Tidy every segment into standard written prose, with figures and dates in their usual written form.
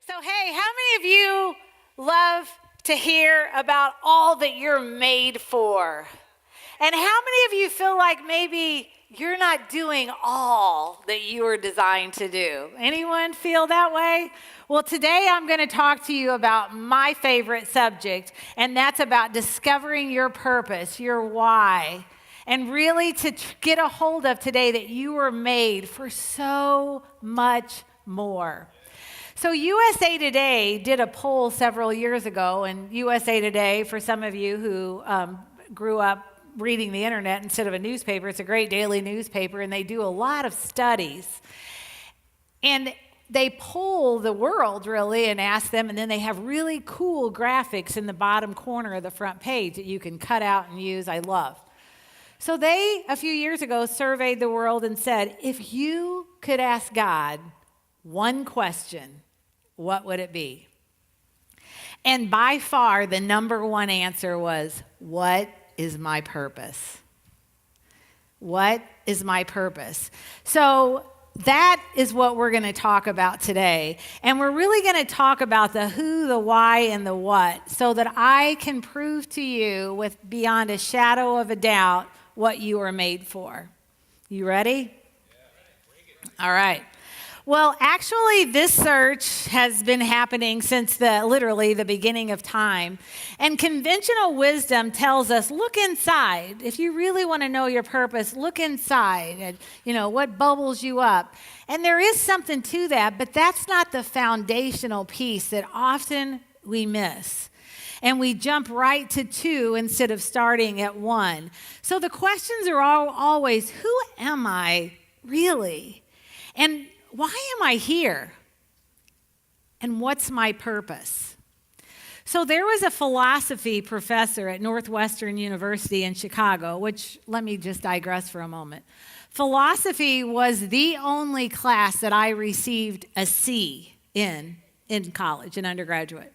So, hey, how many of you love to hear about all that you're made for? And how many of you feel like maybe you're not doing all that you were designed to do? Anyone feel that way? Well, today I'm going to talk to you about my favorite subject, and that's about discovering your purpose, your why, and really to get a hold of today that you were made for so much more. So USA Today did a poll several years ago, and USA Today, for some of you who grew up reading the internet instead of a newspaper, it's a great daily newspaper, and they do a lot of studies. And they poll the world, really, and ask them, and then they have really cool graphics in the bottom corner of the front page that you can cut out and use. I love. So they, a few years ago, surveyed the world and said, if you could ask God one question, what would it be? And by far, the number one answer was, what is my purpose? What is my purpose? So that is what we're going to talk about today. And we're really going to talk about the who, the why, and the what, so that I can prove to you with beyond a shadow of a doubt what you are made for. You ready? Yeah. All right. Well, actually, this search has been happening since literally the beginning of time. And conventional wisdom tells us, look inside. If you really want to know your purpose, look inside and, what bubbles you up. And there is something to that, but that's not the foundational piece that often we miss. And we jump right to 2 instead of starting at 1. So the questions are always, who am I really? And why am I here? And what's my purpose? So there was a philosophy professor at Northwestern University in Chicago, which let me just digress for a moment. Philosophy was the only class that I received a C in college, in undergraduate.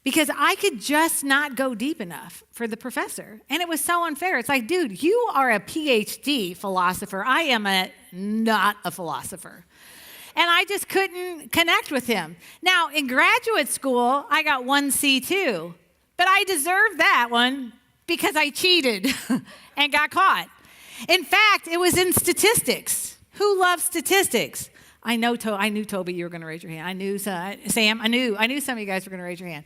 Because I could just not go deep enough for the professor. And it was so unfair. It's like, dude, you are a PhD philosopher. I am not a philosopher. And I just couldn't connect with him. Now, in graduate school, I got 1 C too. But I deserved that one because I cheated and got caught. In fact, it was in statistics. Who loves statistics? I knew, Toby, you were going to raise your hand. I knew, Sam, I knew some of you guys were going to raise your hand.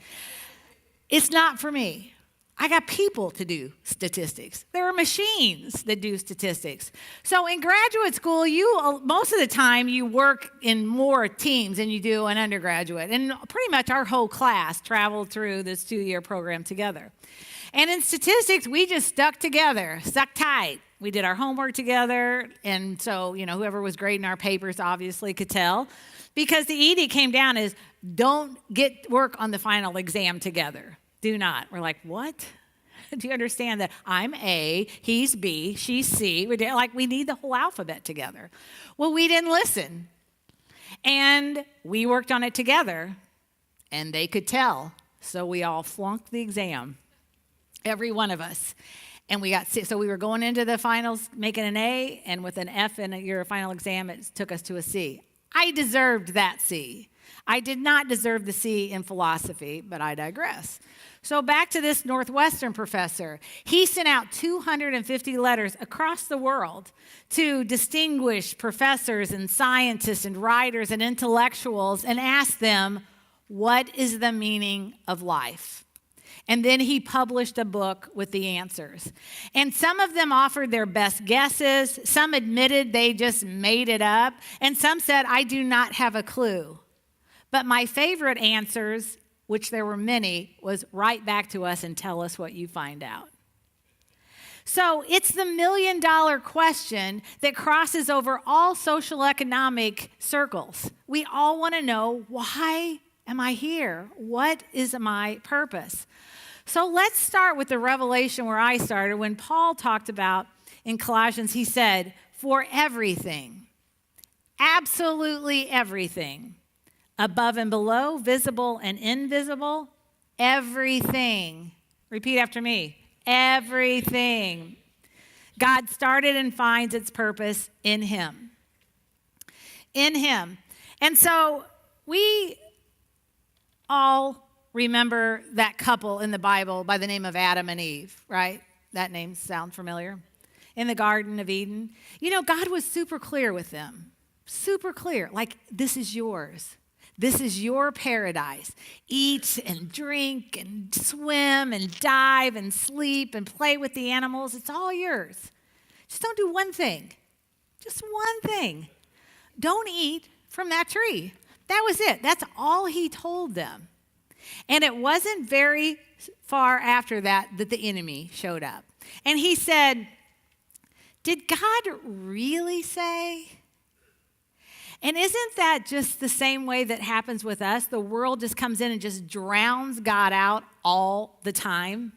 It's not for me. I got people to do statistics. There are machines that do statistics. So in graduate school, most of the time you work in more teams than you do in undergraduate. And pretty much our whole class traveled through this 2-year program together. And in statistics, we just stuck together, stuck tight. We did our homework together, and so, whoever was grading our papers obviously could tell, because the edict came down as, don't get work on the final exam together. Do not. We're like, what? Do you understand that I'm A, he's B, she's C? We need the whole alphabet together. Well, we didn't listen, and we worked on it together, and they could tell, so we all flunked the exam, every one of us. And we were going into the finals making an A, and with an F in your final exam, it took us to a C. I deserved that C. I did not deserve the C in philosophy, but I digress. So back to this Northwestern professor. He sent out 250 letters across the world to distinguished professors and scientists and writers and intellectuals and asked them, what is the meaning of life? And then he published a book with the answers. And some of them offered their best guesses. Some admitted they just made it up. And some said, I do not have a clue. But my favorite answers, which there were many, was write back to us and tell us what you find out. So it's the $1 million question that crosses over all social economic circles. We all want to know, why am I here? What is my purpose? So let's start with the revelation where I started. When Paul talked about in Colossians, he said, for everything, absolutely everything, above and below, visible and invisible, everything. Repeat after me. Everything. God started and finds its purpose in him. In him. And so we all remember that couple in the Bible by the name of Adam and Eve, right? That name sounds familiar. In the Garden of Eden. You know, God was super clear with them. Super clear. Like, this is yours. This is your paradise. Eat and drink and swim and dive and sleep and play with the animals. It's all yours. Just don't do one thing. Just one thing. Don't eat from that tree. That was it. That's all he told them. And it wasn't very far after that that the enemy showed up. And he said, did God really say? And isn't that just the same way that happens with us? The world just comes in and just drowns God out all the time.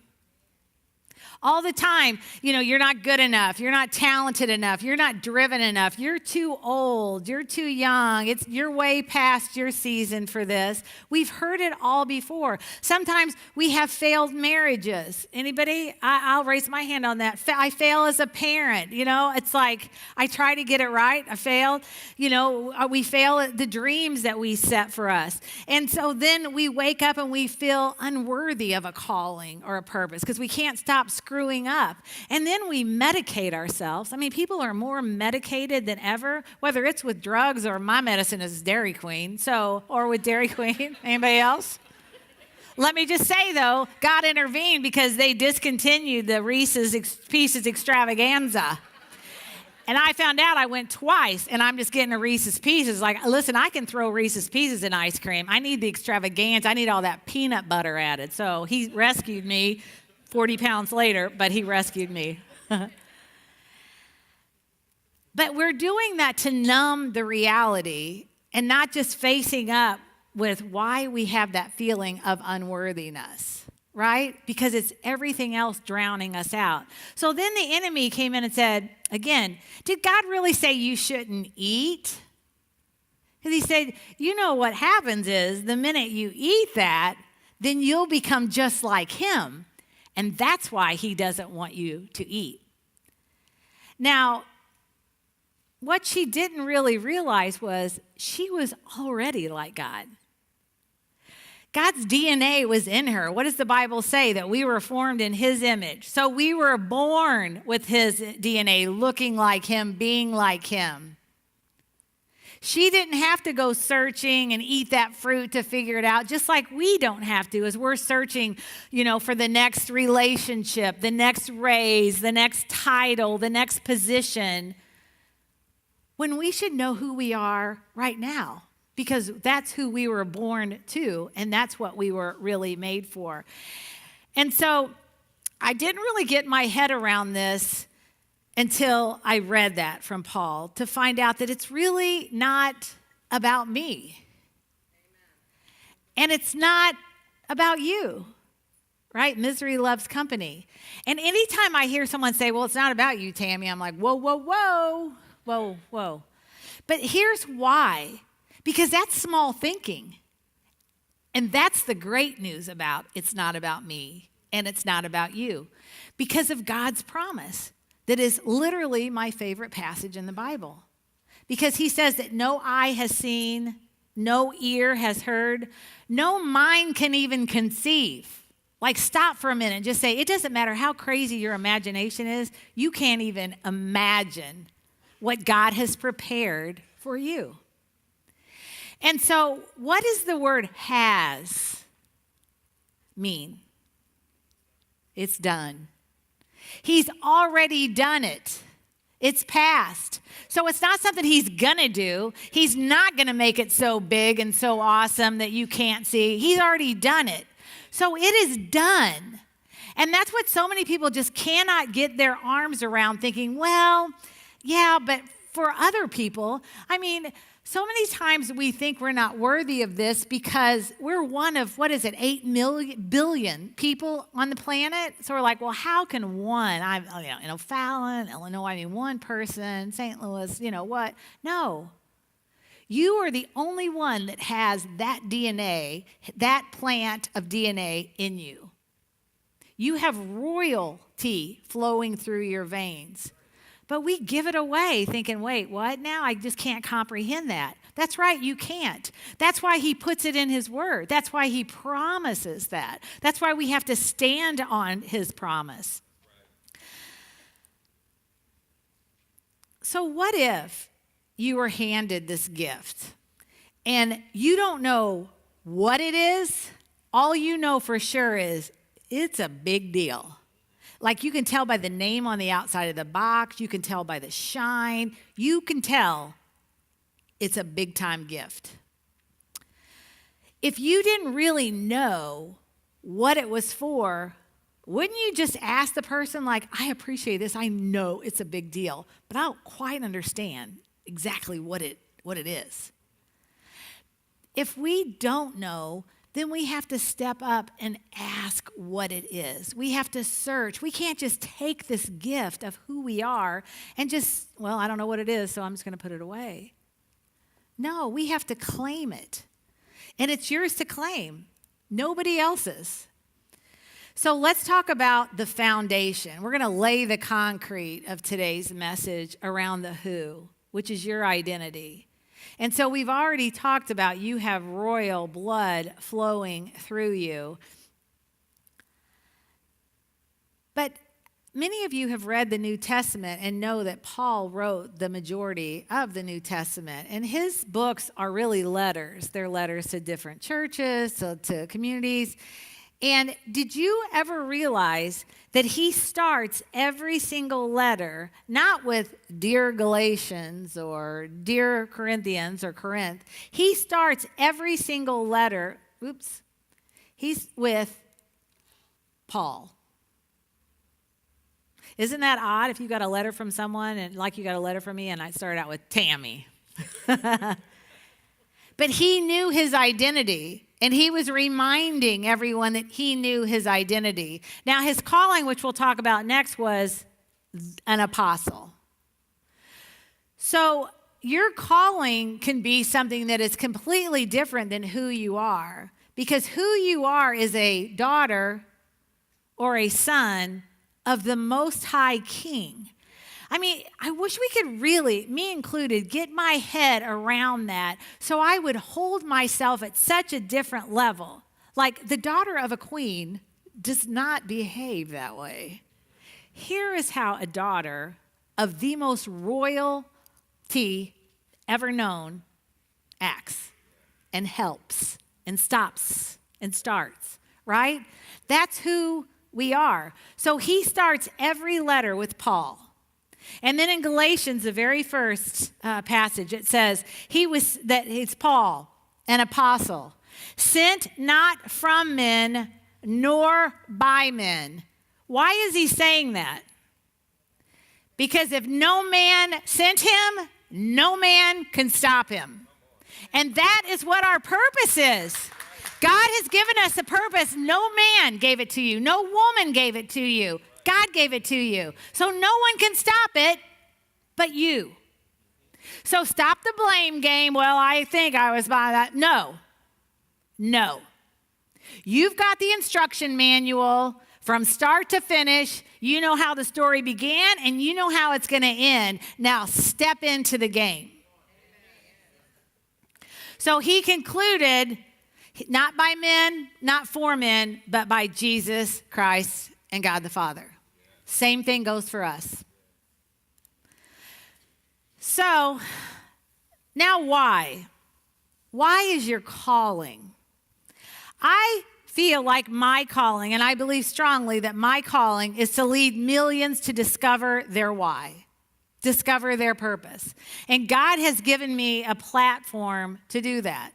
All the time, you know, you're not good enough. You're not talented enough. You're not driven enough. You're too old. You're too young. You're way past your season for this. We've heard it all before. Sometimes we have failed marriages. Anybody? I'll raise my hand on that. I fail as a parent. You know, it's like I try to get it right. I failed. You know, we fail at the dreams that we set for us. And so then we wake up and we feel unworthy of a calling or a purpose because we can't stop screwing up. And then we medicate ourselves. I mean, people are more medicated than ever, whether it's with drugs or my medicine is Dairy Queen. Or with Dairy Queen. Anybody else? Let me just say, though, God intervened because they discontinued the Reese's Pieces extravaganza. And I found out I went twice, and I'm just getting a Reese's Pieces. Like, listen, I can throw Reese's Pieces in ice cream. I need the extravaganza. I need all that peanut butter added. So he rescued me 40 pounds later, but he rescued me. But we're doing that to numb the reality and not just facing up with why we have that feeling of unworthiness, right? Because it's everything else drowning us out. So then the enemy came in and said, again, did God really say you shouldn't eat? Because he said, you know what happens is the minute you eat that, then you'll become just like him. And that's why he doesn't want you to eat. Now, what she didn't really realize was she was already like God. God's DNA was in her. What does the Bible say? That we were formed in his image. So we were born with his DNA, looking like him, being like him. She didn't have to go searching and eat that fruit to figure it out, just like we don't have to as we're searching, you know, for the next relationship, the next raise, the next title, the next position, when we should know who we are right now, because that's who we were born to, and that's what we were really made for. And so I didn't really get my head around this until I read that from Paul to find out that it's really not about me. And it's not about you, right? Misery loves company. And anytime I hear someone say, well, it's not about you, Tammy, I'm like, whoa, whoa, whoa, whoa, whoa. But here's why. Because that's small thinking. And that's the great news about it's not about me and it's not about you. Because of God's promise. That is literally my favorite passage in the Bible. Because he says that no eye has seen, no ear has heard, no mind can even conceive. Like, stop for a minute and just say, it doesn't matter how crazy your imagination is, you can't even imagine what God has prepared for you. And so, what does the word has mean? It's done. He's already done it. It's past. So it's not something he's going to do. He's not going to make it so big and so awesome that you can't see. He's already done it. So it is done. And that's what so many people just cannot get their arms around, thinking, well, yeah, but for other people, I mean, so many times we think we're not worthy of this because we're one of, 8 billion people on the planet? So we're like, well, how can one, Fallon, Illinois, one person, St. Louis, what? No. You are the only one that has that DNA, that plant of DNA in you. You have royalty flowing through your veins. But we give it away thinking, wait, what now? I just can't comprehend that. That's right, you can't. That's why he puts it in his word. That's why he promises that. That's why we have to stand on his promise. So what if you were handed this gift and you don't know what it is? All you know for sure is it's a big deal. Like you can tell by the name on the outside of the box. You can tell by the shine. You can tell it's a big time gift. If you didn't really know what it was for, wouldn't you just ask the person, like, I appreciate this. I know it's a big deal, but I don't quite understand exactly what it is. If we don't know, then we have to step up and ask what it is. We have to search. We can't just take this gift of who we are and just, well, I don't know what it is, so I'm just going to put it away. No, we have to claim it. And it's yours to claim, nobody else's. So let's talk about the foundation. We're going to lay the concrete of today's message around the who, which is your identity. And so we've already talked about you have royal blood flowing through you. But many of you have read the New Testament and know that Paul wrote the majority of the New Testament. And his books are really letters. They're letters to different churches, to communities. And did you ever realize that he starts every single letter, not with Dear Galatians or Dear Corinthians or Corinth. He starts every single letter, he's with Paul. Isn't that odd if you got a letter from someone and like you got a letter from me and I started out with Tammy? But he knew his identity. And he was reminding everyone that he knew his identity. Now, his calling, which we'll talk about next, was an apostle. So your calling can be something that is completely different than who you are. Because who you are is a daughter or a son of the Most High King. I mean, I wish we could really, me included, get my head around that so I would hold myself at such a different level. Like the daughter of a queen does not behave that way. Here is how a daughter of the most royalty ever known acts and helps and stops and starts, right? That's who we are. So he starts every letter with Paul. And then in Galatians, the very first passage, it says, it's Paul, an apostle, sent not from men nor by men. Why is he saying that? Because if no man sent him, no man can stop him. And that is what our purpose is. God has given us a purpose. No man gave it to you. No woman gave it to you. God gave it to you. So no one can stop it but you. So stop the blame game. Well, I think I was by that. No. You've got the instruction manual from start to finish. You know how the story began and you know how it's going to end. Now step into the game. So he concluded, not by men, not for men, but by Jesus Christ and God the Father. Same thing goes for us. So, now why? Why is your calling? I feel like my calling, and I believe strongly that my calling is to lead millions to discover their why, discover their purpose. And God has given me a platform to do that.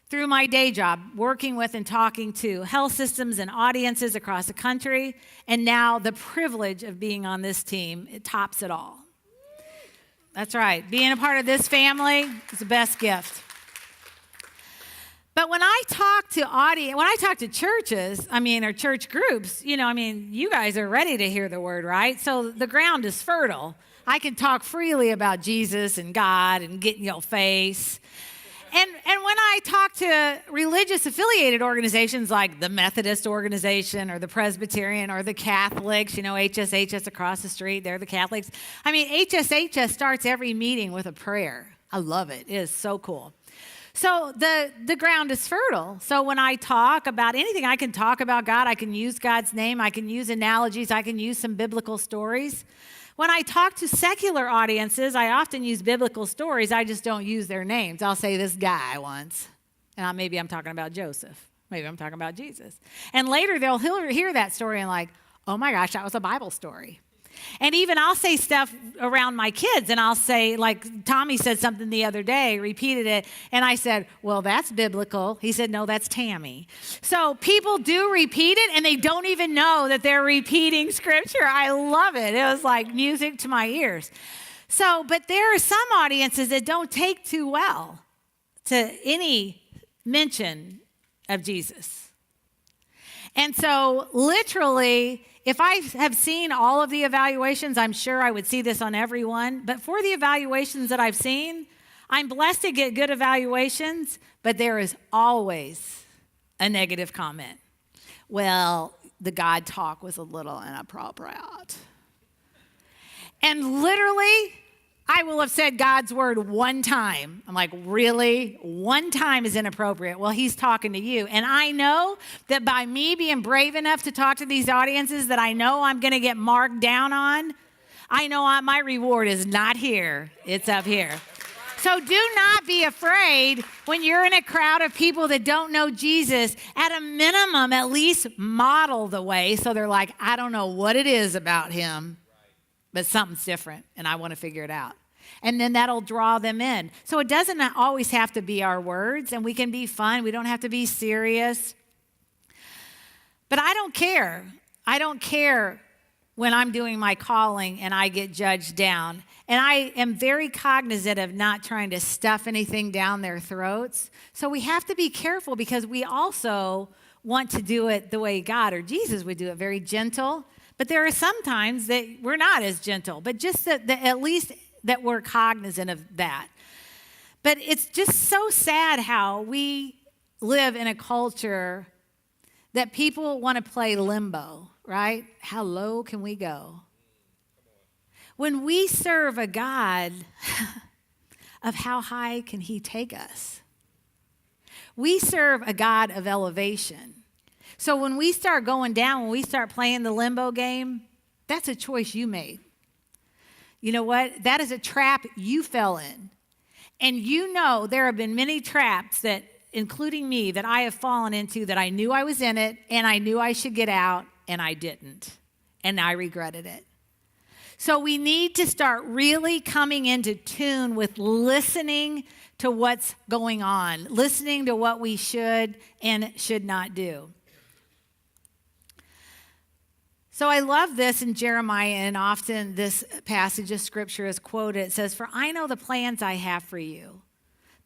Through my day job, working with and talking to health systems and audiences across the country, and now the privilege of being on this team, it tops it all. That's right. Being a part of this family is the best gift. But when I talk to churches, or church groups, you guys are ready to hear the word, right? So the ground is fertile. I can talk freely about Jesus and God and get in your face. And when I talk to religious affiliated organizations like the Methodist organization or the Presbyterian or the Catholics, HSHS across the street, they're the Catholics. HSHS starts every meeting with a prayer. I love it. It is so cool. So the ground is fertile. So when I talk about anything, I can talk about God. I can use God's name. I can use analogies. I can use some biblical stories. When I talk to secular audiences, I often use biblical stories. I just don't use their names. I'll say this guy once, and maybe I'm talking about Joseph. Maybe I'm talking about Jesus. And later they'll hear that story and like, oh my gosh, that was a Bible story. And even I'll say stuff around my kids, and I'll say, like Tommy said something the other day, repeated it, and I said, well, that's biblical. He said, no, that's Tammy. So people do repeat it, and they don't even know that they're repeating scripture. I love it. It was like music to my ears. So, but there are some audiences that don't take too well to any mention of Jesus. And so literally, if I have seen all of the evaluations, I'm sure I would see this on every one. But for the evaluations that I've seen, I'm blessed to get good evaluations, but there is always a negative comment. Well, the God talk was a little inappropriate. And literally, I will have said God's word one time. I'm like, really? One time is inappropriate. Well, he's talking to you. And I know that by me being brave enough to talk to these audiences that I know I'm going to get marked down on, I know my reward is not here. It's up here. So do not be afraid when you're in a crowd of people that don't know Jesus. At a minimum, at least model the way so they're like, I don't know what it is about him, but something's different, and I want to figure it out. And then that'll draw them in. So it doesn't always have to be our words, and we can be fun. We don't have to be serious. But I don't care. I don't care when I'm doing my calling and I get judged down. And I am very cognizant of not trying to stuff anything down their throats. So we have to be careful because we also want to do it the way God or Jesus would do it, very gentle. But there are some times that we're not as gentle, but just that at least that we're cognizant of that. But it's just so sad how we live in a culture that people want to play limbo, right? How low can we go? When we serve a God of how high can he take us? We serve a God of elevation. So when we start going down, when we start playing the limbo game, that's a choice you made. You know what? That is a trap you fell in. And you know there have been many traps that, including me, that I have fallen into that I knew I was in it and I knew I should get out and I didn't. And I regretted it. So we need to start really coming into tune with listening to what's going on, listening to what we should and should not do. So I love this in Jeremiah, and often this passage of scripture is quoted. It says, for I know the plans I have for you,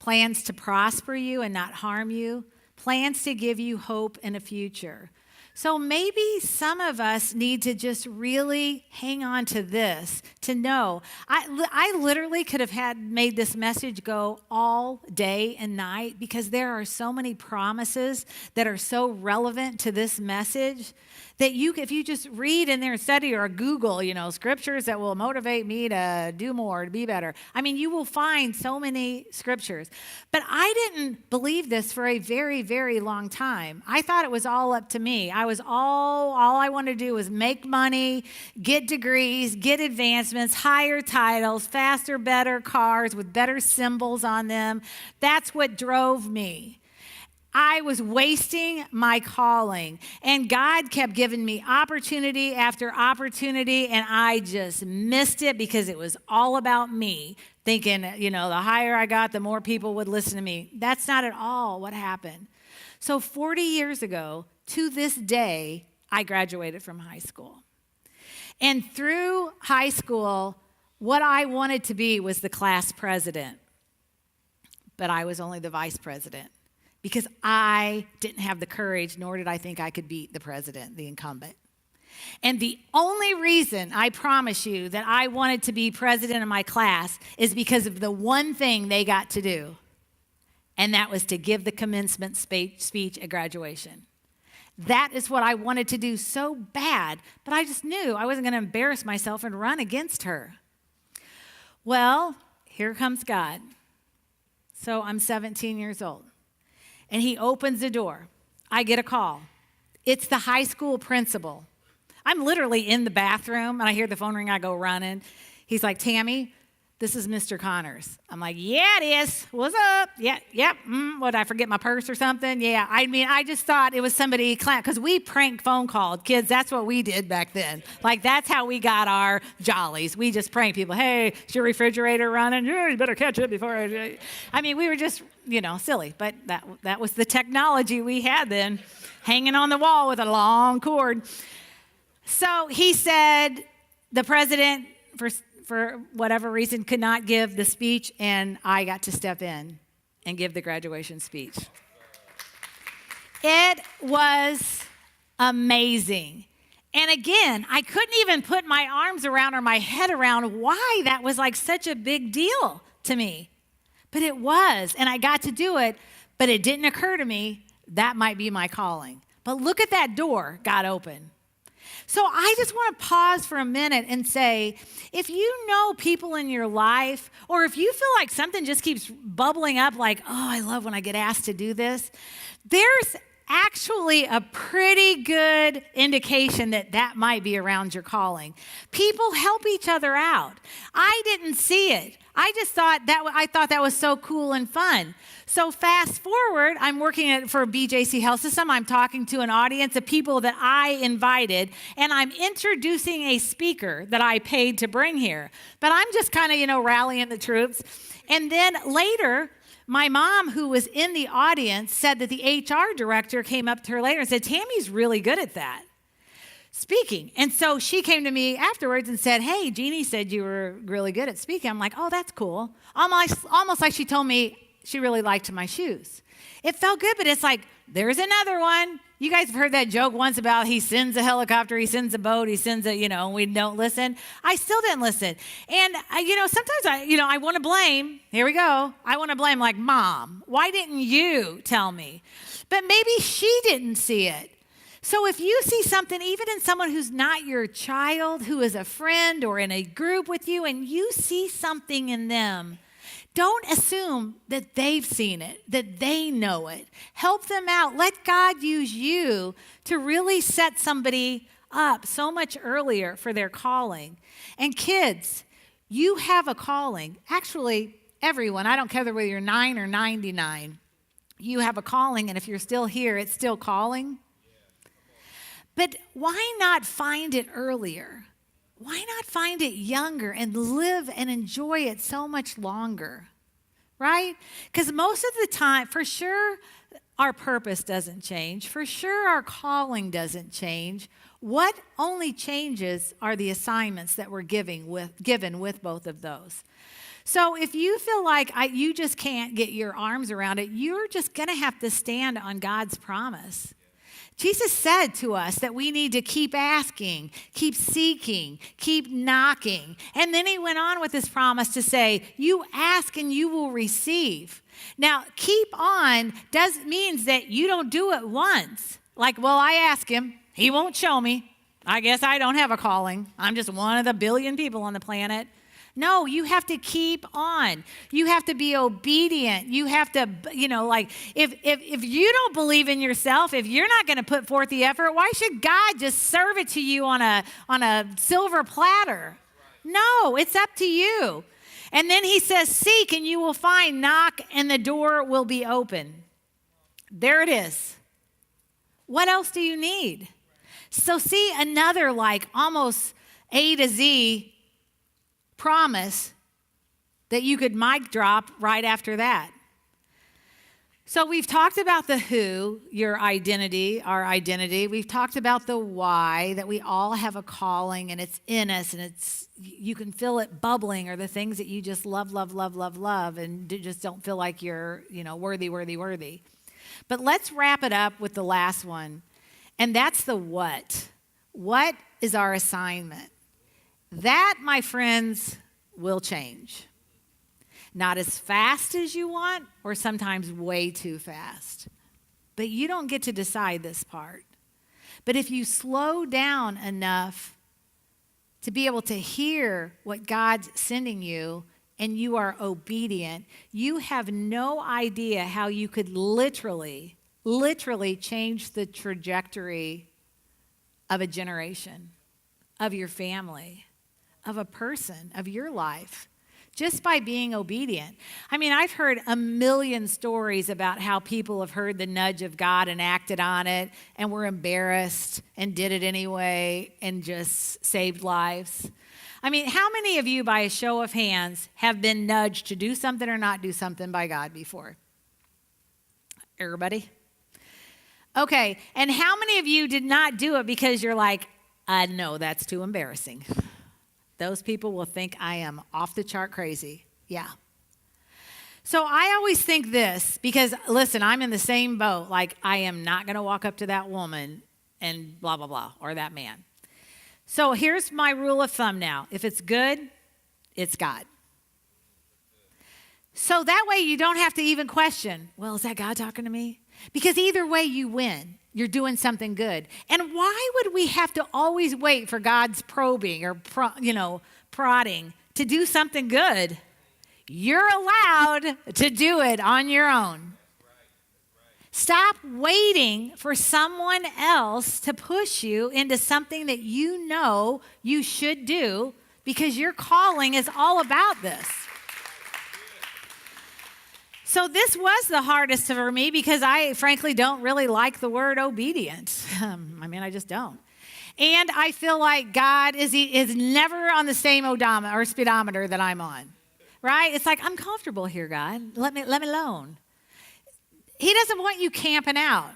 plans to prosper you and not harm you, plans to give you hope and a future. So maybe some of us need to just really hang on to this, to know. I literally could have made this message go all day and night because there are so many promises that are so relevant to this message that if you just read in there and study or Google, scriptures that will motivate me to do more, to be better. I mean, you will find so many scriptures. But I didn't believe this for a very, very long time. I thought it was all up to me. All I wanted to do was make money, get degrees, get advancements, higher titles, faster, better cars with better symbols on them. That's what drove me. I was wasting my calling, and God kept giving me opportunity after opportunity, and I just missed it because it was all about me, thinking, the higher I got, the more people would listen to me. That's not at all what happened. So 40 years ago, to this day, I graduated from high school. And through high school, what I wanted to be was the class president, but I was only the vice president. Because I didn't have the courage, nor did I think I could beat the president, the incumbent. And the only reason, I promise you, that I wanted to be president of my class is because of the one thing they got to do, and that was to give the commencement speech at graduation. That is what I wanted to do so bad, but I just knew I wasn't going to embarrass myself and run against her. Well, here comes God. So I'm 17 years old. And he opens the door. I get a call. It's the high school principal. I'm literally in the bathroom, and I hear the phone ring. I go running. He's like, Tammy, this is Mr. Connors. I'm like, yeah, it is. What's up? Yeah, yep. What, I forget my purse or something? Yeah, I mean, I just thought it was somebody, because we prank phone called. Kids, that's what we did back then. Like, that's how we got our jollies. We just prank people. Hey, is your refrigerator running? Yeah, you better catch it before I mean, we were just, silly. But that was the technology we had then, hanging on the wall with a long cord. So he said the president, for whatever reason, could not give the speech, and I got to step in and give the graduation speech. It was amazing. And again, I couldn't even put my arms around or my head around why that was like such a big deal to me. But it was, and I got to do it, but it didn't occur to me that might be my calling. But look at that door got open. So I just want to pause for a minute and say, if you know people in your life, or if you feel like something just keeps bubbling up, like, oh, I love when I get asked to do this, there's actually a pretty good indication that might be around your calling. People help each other out. I didn't see it. I just thought that was so cool and fun. So fast forward, I'm working for BJC Health System. I'm talking to an audience of people that I invited, and I'm introducing a speaker that I paid to bring here. But I'm just kind of, rallying the troops. And then later, my mom, who was in the audience, said that the HR director came up to her later and said, Tammy's really good at that, speaking. And so she came to me afterwards and said, hey, Jeannie said you were really good at speaking. I'm like, oh, that's cool. Almost like she told me she really liked my shoes. It felt good, but it's like, there's another one. You guys have heard that joke once about he sends a helicopter, he sends a boat, he sends and we don't listen. I still didn't listen. And, sometimes I want to blame. Here we go. I want to blame, like, Mom, why didn't you tell me? But maybe she didn't see it. So if you see something, even in someone who's not your child, who is a friend or in a group with you, and you see something in them, don't assume that they've seen it, that they know it. Help them out. Let God use you to really set somebody up so much earlier for their calling. And kids, you have a calling. Actually, everyone, I don't care whether you're 9 or 99, you have a calling, and if you're still here, it's still calling. But why not find it earlier? Why not find it younger and live and enjoy it so much longer, right? Because most of the time, for sure, our purpose doesn't change. For sure, our calling doesn't change. What only changes are the assignments that we're given with both of those. So if you feel like you just can't get your arms around it, you're just going to have to stand on God's promise. Jesus said to us that we need to keep asking, keep seeking, keep knocking. And then he went on with this promise to say, you ask and you will receive. Now, keep on means that you don't do it once. Like, well, I ask him, he won't show me. I guess I don't have a calling. I'm just one of the billion people on the planet. No, you have to keep on. You have to be obedient. You have to, if you don't believe in yourself, if you're not going to put forth the effort, why should God just serve it to you on a silver platter? No, it's up to you. And then he says, seek and you will find, knock and the door will be open. There it is. What else do you need? So see another almost A to Z promise that you could mic drop right after that. So we've talked about the who, your identity, our identity. We've talked about the why, that we all have a calling and it's in us and you can feel it bubbling, or the things that you just love and just don't feel like you're, worthy. But let's wrap it up with the last one. And that's the what. What is our assignment? That, my friends, will change. Not as fast as you want, or sometimes way too fast. But you don't get to decide this part. But if you slow down enough to be able to hear what God's sending you and you are obedient, you have no idea how you could literally change the trajectory of a generation, of your family, of a person, of your life, just by being obedient. I mean, I've heard a million stories about how people have heard the nudge of God and acted on it and were embarrassed and did it anyway and just saved lives. I mean, how many of you, by a show of hands, have been nudged to do something or not do something by God before? Everybody? Okay, and how many of you did not do it because you're like, no, that's too embarrassing. Those people will think I am off the chart crazy. Yeah. So I always think this, because listen, I'm in the same boat. Like, I am not going to walk up to that woman and blah, blah, blah, or that man. So here's my rule of thumb now. If it's good, it's God. So that way you don't have to even question, well, is that God talking to me? Because either way you win. You're doing something good. And why would we have to always wait for God's probing or prodding to do something good? You're allowed to do it on your own. Stop waiting for someone else to push you into something that you know you should do, because your calling is all about this. So this was the hardest for me, because I frankly don't really like the word obedient. I just don't. And I feel like God is never on the same odometer or speedometer that I'm on, right? It's like, I'm comfortable here, God. Let me alone. He doesn't want you camping out.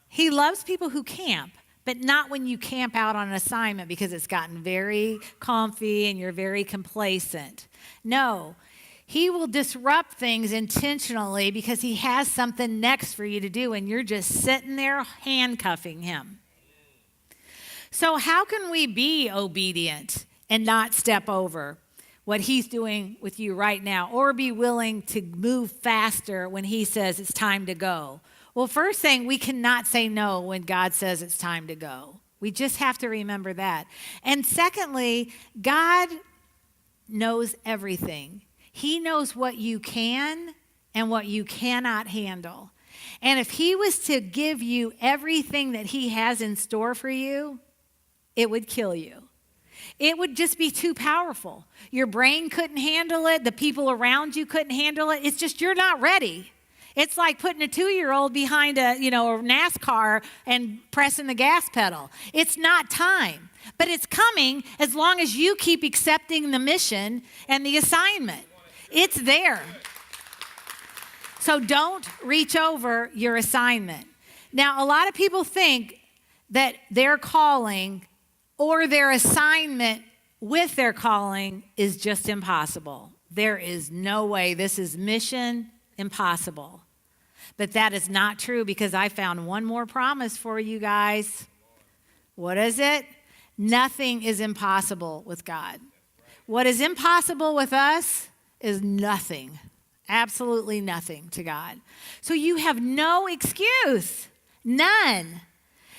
He loves people who camp, but not when you camp out on an assignment because it's gotten very comfy and you're very complacent. No, he will disrupt things intentionally because he has something next for you to do, and you're just sitting there handcuffing him. So how can we be obedient and not step over what he's doing with you right now, or be willing to move faster when he says it's time to go? Well, first thing, we cannot say no when God says it's time to go. We just have to remember that. And secondly, God knows everything. He knows what you can and what you cannot handle. And if he was to give you everything that he has in store for you, it would kill you. It would just be too powerful. Your brain couldn't handle it. The people around you couldn't handle it. It's just, you're not ready. It's like putting a 2-year-old behind a NASCAR and pressing the gas pedal. It's not time, but it's coming as long as you keep accepting the mission and the assignment. It's there. So don't reach over your assignment. Now, a lot of people think that their calling or their assignment with their calling is just impossible. There is no way. This is mission impossible. But that is not true, because I found one more promise for you guys. What is it? Nothing is impossible with God. What is impossible with us is nothing. Absolutely nothing to God. So you have no excuse. None.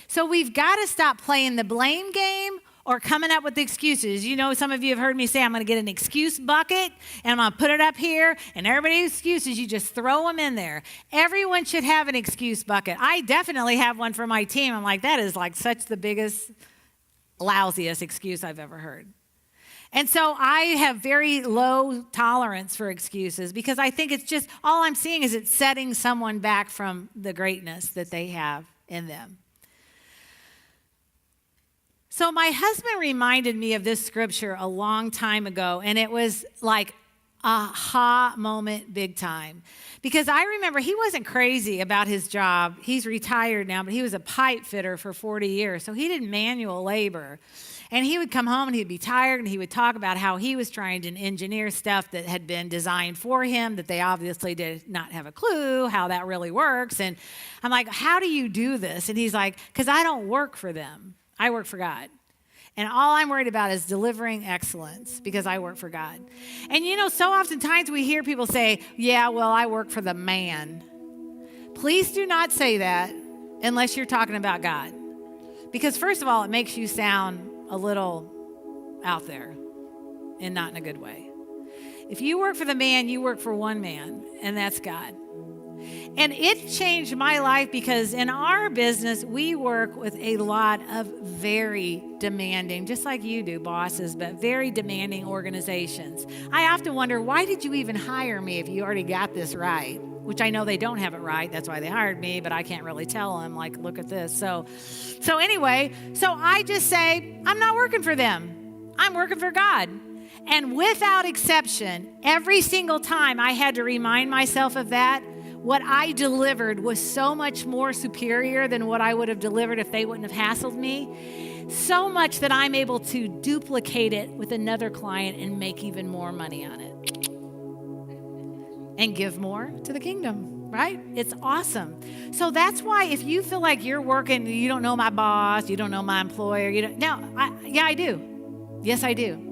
So we've got to stop playing the blame game or coming up with excuses. Some of you have heard me say, I'm going to get an excuse bucket and I'm going to put it up here, and everybody's excuses, you just throw them in there. Everyone should have an excuse bucket. I definitely have one for my team. I'm like, that is like such the biggest, lousiest excuse I've ever heard. And so I have very low tolerance for excuses, because I think it's just, all I'm seeing is it's setting someone back from the greatness that they have in them. So my husband reminded me of this scripture a long time ago, and it was like a aha moment big time. Because I remember he wasn't crazy about his job. He's retired now, but he was a pipe fitter for 40 years, so he did manual labor. And he would come home and he'd be tired, and he would talk about how he was trying to engineer stuff that had been designed for him that they obviously did not have a clue how that really works. And I'm like, how do you do this? And he's like, because I don't work for them. I work for God. And all I'm worried about is delivering excellence, because I work for God. And so oftentimes we hear people say, yeah, well, I work for the man. Please do not say that unless you're talking about God. Because first of all, it makes you sound a little out there, and not in a good way. If you work for the man, you work for one man, and that's God. And it changed my life because in our business, we work with a lot of very demanding, just like you do, bosses, but very demanding organizations. I often wonder, why did you even hire me if you already got this right? Which I know they don't have it right. That's why they hired me, but I can't really tell them, like, look at this. So anyway, so I just say, I'm not working for them. I'm working for God. And without exception, every single time I had to remind myself of that, what I delivered was so much more superior than what I would have delivered if they wouldn't have hassled me. So much that I'm able to duplicate it with another client and make even more money on it. And give more to the kingdom, right? It's awesome. So that's why if you feel like you're working, you don't know my boss, you don't know my employer, I do. Yes, I do.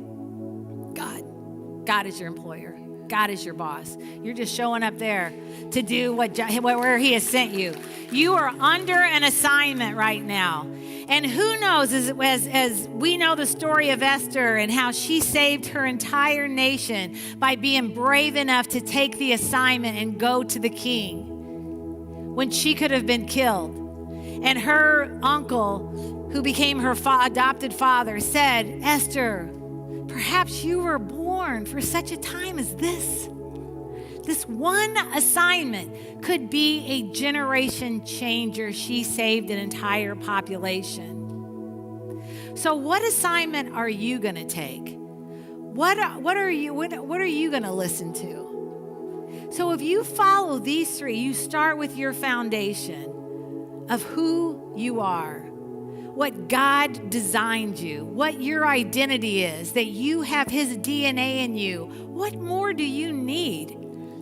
God is your employer. God is your boss. You're just showing up there to do where he has sent you. You are under an assignment right now. And who knows, as we know the story of Esther and how she saved her entire nation by being brave enough to take the assignment and go to the king when she could have been killed. And her uncle, who became her adopted father, said, Esther, perhaps you were born for such a time as this. This one assignment could be a generation changer. She saved an entire population. So what assignment are you going to take? What are you going to listen to? So if you follow these three, you start with your foundation of who you are, what God designed you, what your identity is, that you have his DNA in you. What more do you need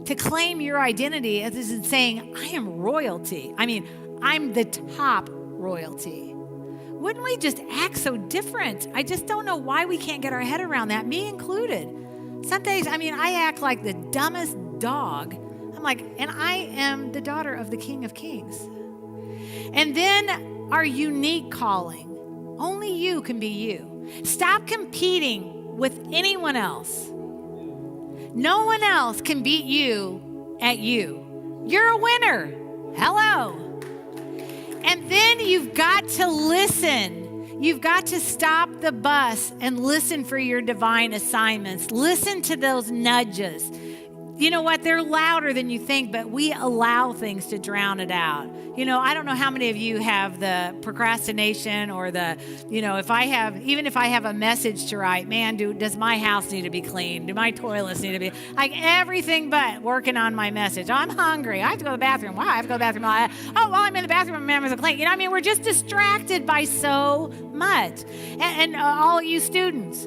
to claim your identity as in saying, I am royalty? I mean, I'm the top royalty. Wouldn't we just act so different? I just don't know why we can't get our head around that, me included. Some days, I act like the dumbest dog. I'm like, and I am the daughter of the King of Kings. And then our unique calling. Only you can be you. Stop competing with anyone else. No one else can beat you at you. You're a winner. Hello. And then you've got to listen. You've got to stop the bus and listen for your divine assignments. Listen to those nudges. You know what? They're louder than you think, but we allow things to drown it out. I don't know how many of you have the procrastination or if I have a message to write, man, does my house need to be cleaned? Do my toilets need to be, like everything but working on my message. I'm hungry. I have to go to the bathroom. Why? I have to go to the bathroom. While I'm in the bathroom, my memories are clean. We're just distracted by so much. And all you students,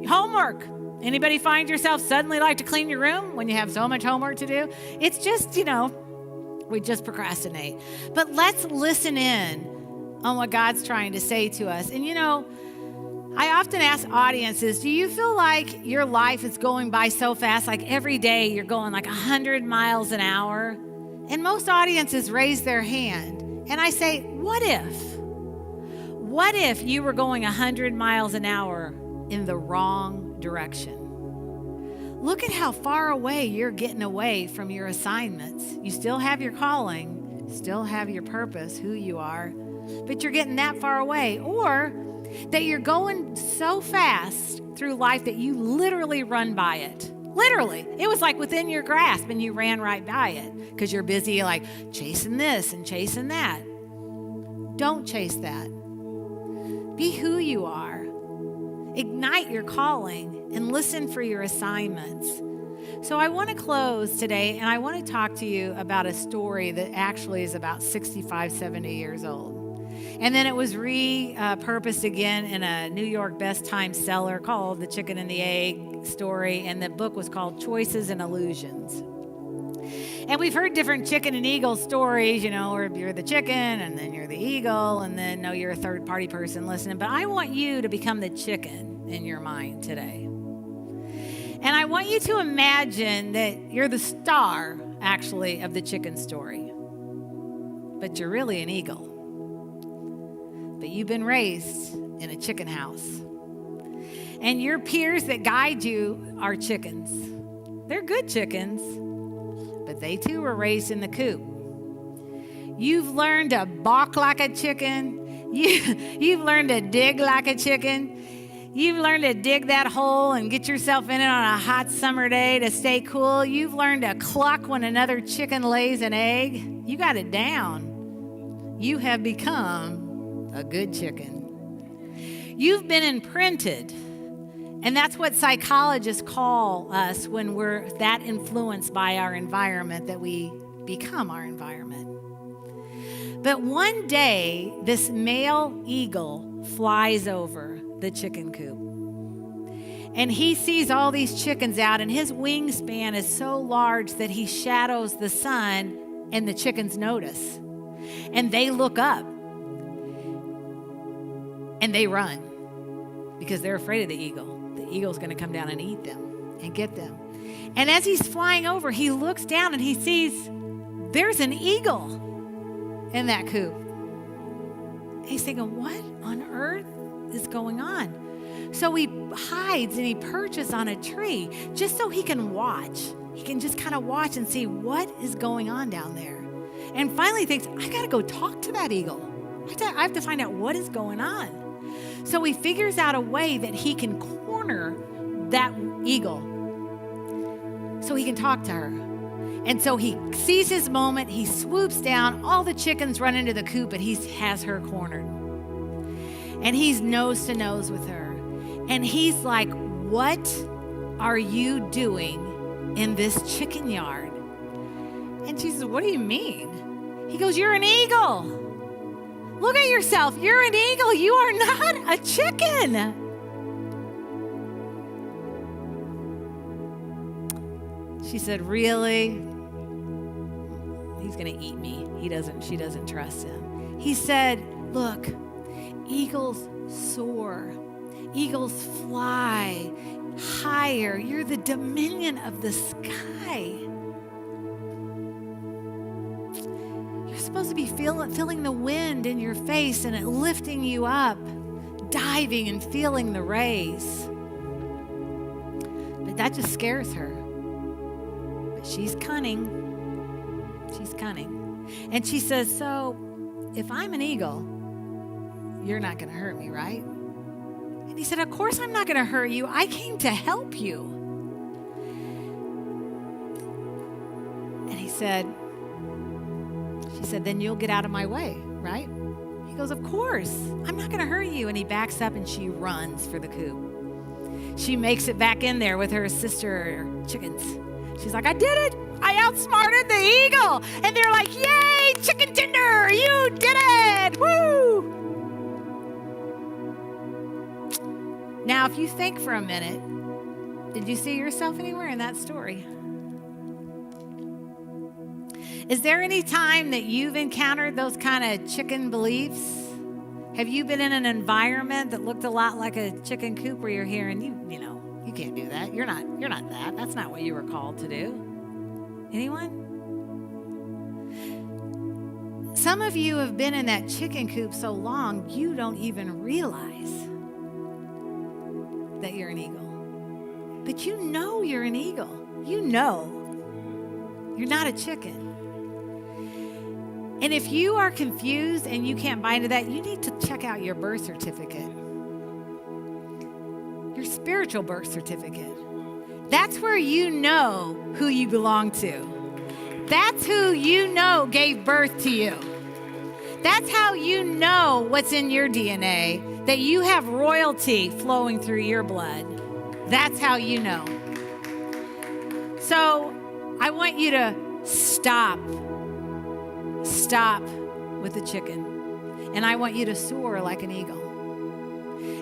homework. Anybody find yourself suddenly like to clean your room when you have so much homework to do? It's just, we just procrastinate. But let's listen in on what God's trying to say to us. And I often ask audiences, do you feel like your life is going by so fast, like every day you're going like 100 miles an hour? And most audiences raise their hand. And I say, what if? What if you were going 100 miles an hour in the wrong direction? Look at how far away you're getting away from your assignments. You still have your calling, still have your purpose, who you are, but you're getting that far away. Or that you're going so fast through life that you literally run by it. Literally. It was like within your grasp and you ran right by it because you're busy like chasing this and chasing that. Don't chase that. Be who you are. Ignite your calling and listen for your assignments. So I want to close today, and I want to talk to you about a story that actually is about 65, 70 years old. And then it was repurposed again in a New York best time seller called The Chicken and the Egg Story, and the book was called Choices and Illusions. And we've heard different chicken and eagle stories, where you're the chicken and then you're the eagle and then no, you're a third party person listening. But I want you to become the chicken in your mind today. And I want you to imagine that you're the star, actually, of the chicken story. But you're really an eagle. But you've been raised in a chicken house. And your peers that guide you are chickens. They're good chickens, but they too were raised in the coop. You've learned to balk like a chicken. You've learned to dig like a chicken. You've learned to dig that hole and get yourself in it on a hot summer day to stay cool. You've learned to cluck when another chicken lays an egg. You got it down. You have become a good chicken. You've been imprinted. And that's what psychologists call us when we're that influenced by our environment that we become our environment. But one day, this male eagle flies over the chicken coop. And he sees all these chickens out, and his wingspan is so large that he shadows the sun, and the chickens notice. And they look up, and they run because they're afraid of the eagle. The eagle's going to come down and eat them and get them. And as he's flying over, he looks down and he sees there's an eagle in that coop. And he's thinking, what on earth is going on? So he hides and he perches on a tree just so he can watch. He can just kind of watch and see what is going on down there. And finally thinks, I got to go talk to that eagle. I have to find out what is going on. So he figures out a way that he can corner that eagle so he can talk to her. And so he sees his moment, he swoops down, all the chickens run into the coop, and he has her cornered. And he's nose to nose with her. And he's like, what are you doing in this chicken yard? And she says, what do you mean? He goes, you're an eagle. Look at yourself. You're an eagle. You are not a chicken. She said, really? He's going to eat me. She doesn't trust him. He said, look, eagles soar. Eagles fly higher. You're the dominion of the sky. You're supposed to be feeling the wind in your face and it lifting you up, diving and feeling the rays. But that just scares her. But she's cunning. She's cunning. And she says, so if I'm an eagle, you're not going to hurt me, right? And he said, of course I'm not going to hurt you. I came to help you. And she said, then you'll get out of my way, right? He goes, of course. I'm not going to hurt you. And he backs up and she runs for the coop. She makes it back in there with her sister chickens. She's like, I did it. I outsmarted the eagle. And they're like, yay, chicken dinner. You did it. Woo. Now, if you think for a minute, did you see yourself anywhere in that story? Is there any time that you've encountered those kind of chicken beliefs? Have you been in an environment that looked a lot like a chicken coop where you're hearing, you know, you can't do that. You're not that. That's not what you were called to do. Anyone? Some of you have been in that chicken coop so long, you don't even realize that you're an eagle. But you know you're an eagle. You know you're not a chicken. And if you are confused and you can't buy into that, you need to check out your birth certificate. Your spiritual birth certificate. That's where you know who you belong to. That's who you know gave birth to you. That's how you know what's in your DNA, that you have royalty flowing through your blood. That's how you know. So I want you to stop with the chicken. And I want you to soar like an eagle.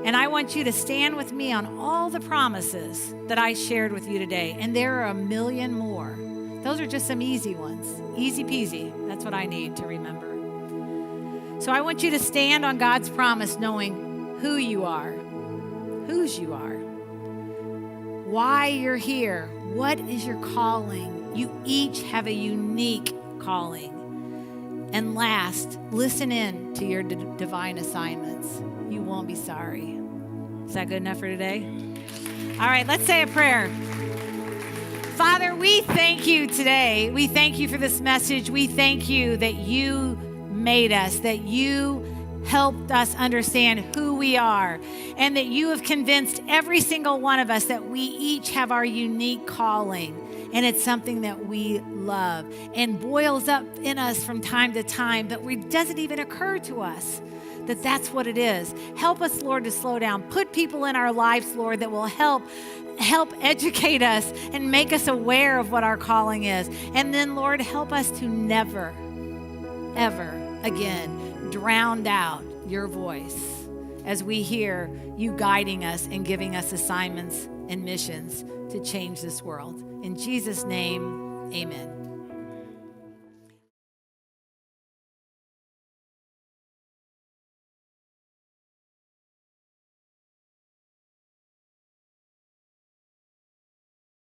And I want you to stand with me on all the promises that I shared with you today. And there are a million more. Those are just some easy ones. Easy peasy. That's what I need to remember. So I want you to stand on God's promise knowing who you are, whose you are, why you're here, what is your calling. You each have a unique calling. And last, listen in to your divine assignments. You won't be sorry. Is that good enough for today? All right, let's say a prayer. Father, we thank you today. We thank you for this message. We thank you that you made us, that you helped us understand who we are, and that you have convinced every single one of us that we each have our unique calling. And it's something that we love and boils up in us from time to time, but it doesn't even occur to us that that's what it is. Help us, Lord, to slow down. Put people in our lives, Lord, that will help educate us and make us aware of what our calling is. And then, Lord, help us to never, ever again drown out your voice as we hear you guiding us and giving us assignments and missions to change this world. In Jesus' name, amen.